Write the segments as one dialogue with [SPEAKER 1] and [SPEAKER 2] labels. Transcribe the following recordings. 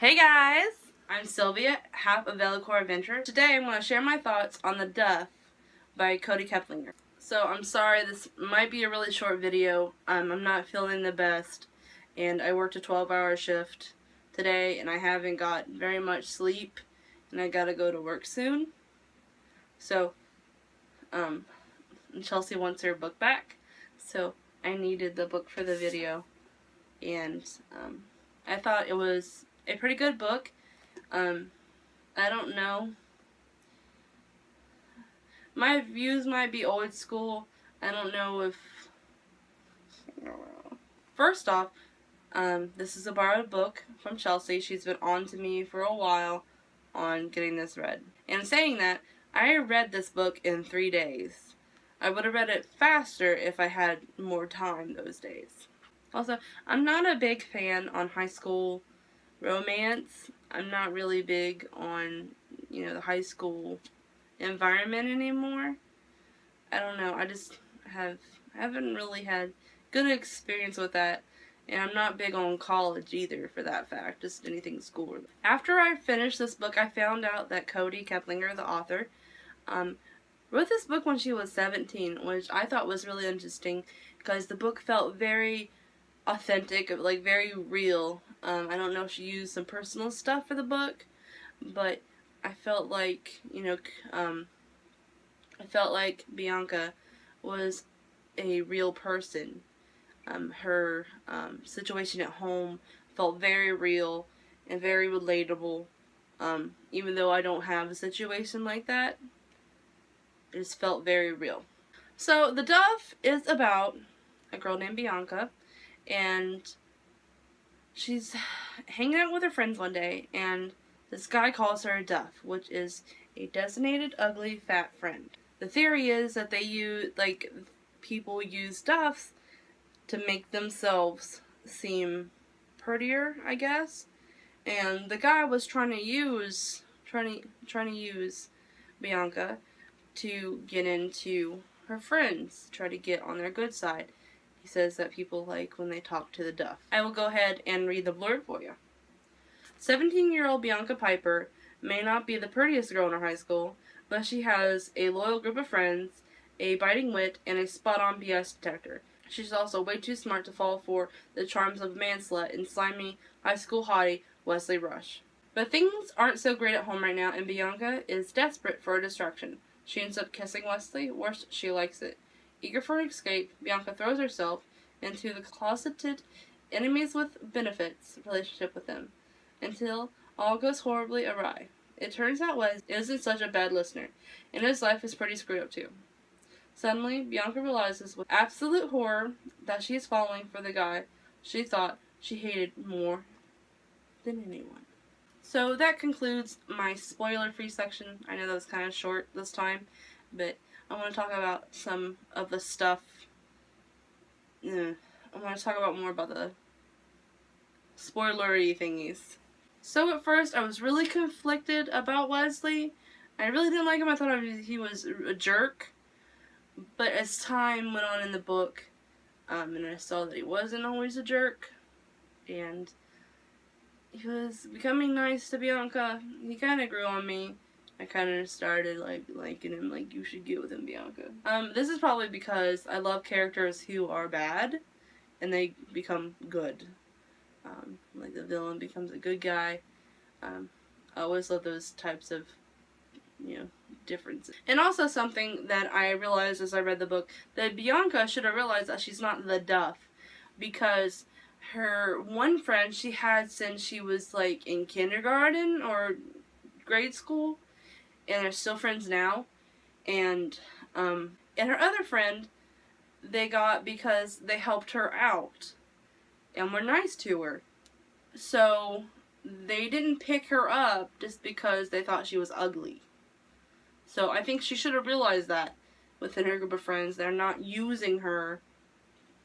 [SPEAKER 1] Hey guys, I'm Sylvia, half of Velocore Adventure. Today I'm going to share my thoughts on the Duff by Kody Keplinger. So I'm sorry, this might be a really short video. I'm not feeling the best, and I worked a 12-hour shift today, and I haven't got very much sleep, and I gotta go to work soon. So, Chelsea wants her book back, so I needed the book for the video, and I thought it was a pretty good book. I don't know. My views might be old school. I don't know if... First off, this is a borrowed book from Chelsea. She's been on to me for a while on getting this read. And saying that, I read this book in 3 days. I would have read it faster if I had more time those days. Also, I'm not a big fan on high school romance. I'm not really big on, the high school environment anymore. I don't know. I just haven't really had good experience with that. And I'm not big on college either, for that fact. Just anything school. After I finished this book, I found out that Kody Keplinger, the author, wrote this book when she was 17, which I thought was really interesting because the book felt very authentic, like very real. I don't know if she used some personal stuff for the book, but I felt like, I felt like Bianca was a real person. Her situation at home felt very real and very relatable. Even though I don't have a situation like that, it just felt very real. So the Duff is about a girl named Bianca, and she's hanging out with her friends one day, and this guy calls her a Duff, which is a designated ugly fat friend. The theory is that people use Duffs to make themselves seem prettier, I guess. And the guy was trying to use Bianca to get into her friends, try to get on their good side. He says that people like when they talk to the Duff. I will go ahead and read the blurb for you. 17-year-old Bianca Piper may not be the prettiest girl in her high school, but she has a loyal group of friends, a biting wit, and a spot-on BS detector. She's also way too smart to fall for the charms of man-slut and slimy high school hottie Wesley Rush. But things aren't so great at home right now, and Bianca is desperate for a distraction. She ends up kissing Wesley. Worse, she likes it. Eager for an escape, Bianca throws herself into the closeted enemies with benefits relationship with him, until all goes horribly awry. It turns out Wes isn't such a bad listener, and his life is pretty screwed up too. Suddenly, Bianca realizes with absolute horror that she is falling for the guy she thought she hated more than anyone. So that concludes my spoiler-free section. I know that was kind of short this time, but I want to talk about some of the stuff. I want to talk about more about the spoilery thingies. So at first, I was really conflicted about Wesley. I really didn't like him. I thought he was a jerk. But as time went on in the book, and I saw that he wasn't always a jerk, and he was becoming nice to Bianca, he kind of grew on me. I kind of started liking him, you should get with him, Bianca. This is probably because I love characters who are bad, and they become good. Like the villain becomes a good guy. I always love those types of, differences. And also something that I realized as I read the book, that Bianca should have realized that she's not the Duff, because her one friend she had since she was in kindergarten or grade school, and they're still friends now, and her other friend they got because they helped her out and were nice to her. So they didn't pick her up just because they thought she was ugly. So I think she should have realized that within her group of friends, they're not using her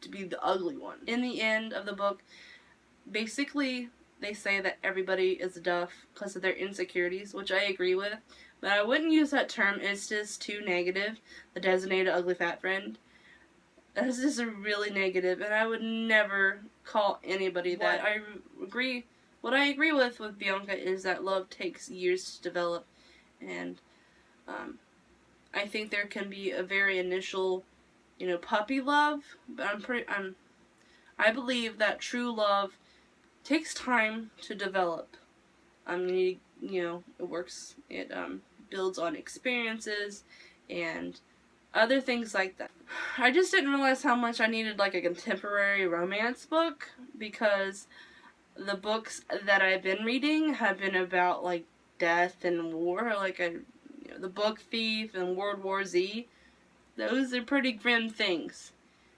[SPEAKER 1] to be the ugly one. In the end of the book, basically they say that everybody is a Duff because of their insecurities, which I agree with, but I wouldn't use that term. It's just too negative. The designated ugly fat friend. That's just really negative, and I would never call anybody that. I agree what I agree with Bianca is that love takes years to develop, and I think there can be a very initial, puppy love, but I believe that true love takes time to develop. It works. It builds on experiences and other things like that. I just didn't realize how much I needed like a contemporary romance book, because the books that I've been reading have been about like death and war, like The Book Thief and World War Z. Those are pretty grim things.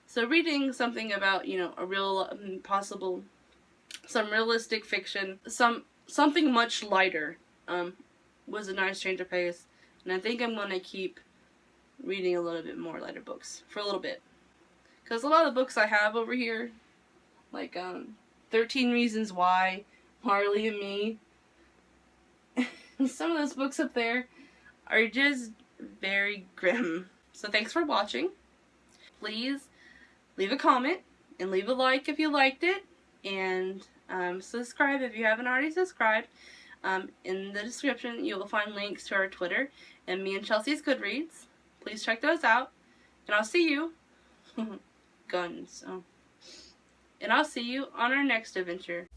[SPEAKER 1] So reading something about, a real possible, some realistic fiction, something much lighter, was a nice change of pace. And I think I'm going to keep reading a little bit more lighter books for a little bit. Because a lot of the books I have over here, like 13 Reasons Why, Marley and Me, some of those books up there are just very grim. So thanks for watching. Please leave a comment and leave a like if you liked it, and subscribe if you haven't already subscribed. In the description you will find links to our Twitter and me and Chelsea's Goodreads. Please check those out, and I'll see you guns. And I'll see you on our next adventure.